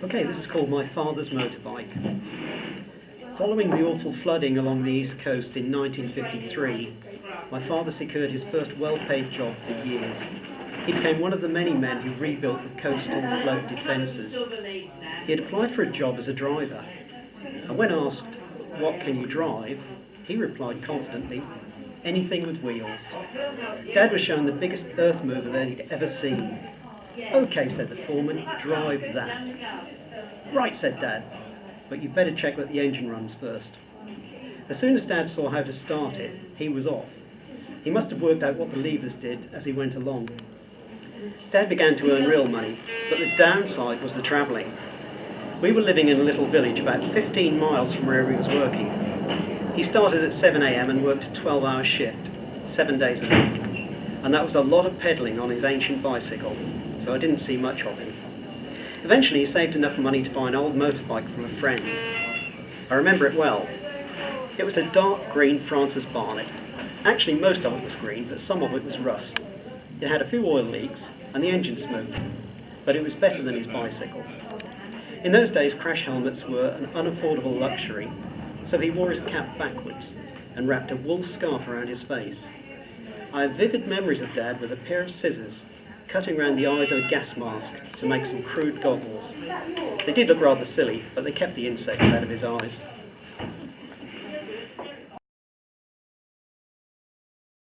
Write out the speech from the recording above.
Okay, this is called My Father's Motorbike. Following the awful flooding along the east coast in 1953, my father secured his first well-paid job for years. He became one of the many men who rebuilt the coastal flood defences. He had applied for a job as a driver, and when asked, "What can you drive?" he replied confidently, "Anything with wheels." Dad was shown the biggest earth mover that he'd ever seen. "Okay," said the foreman, "drive that." "Right," said Dad, "but you'd better check that the engine runs first." As soon as Dad saw how to start it, he was off. He must have worked out what the levers did as he went along. Dad began to earn real money, but the downside was the travelling. We were living in a little village about 15 miles from where he was working. He started at 7 a.m. and worked a 12-hour shift, 7 days a week. And that was a lot of pedalling on his ancient bicycle, so I didn't see much of him. Eventually he saved enough money to buy an old motorbike from a friend. I remember it well. It was a dark green Francis Barnet. Actually most of it was green, but some of it was rust. It had a few oil leaks and the engine smoked, but it was better than his bicycle. In those days crash helmets were an unaffordable luxury, so he wore his cap backwards and wrapped a wool scarf around his face. I have vivid memories of Dad with a pair of scissors cutting around the eyes of a gas mask to make some crude goggles. They did look rather silly, but they kept the insects out of his eyes.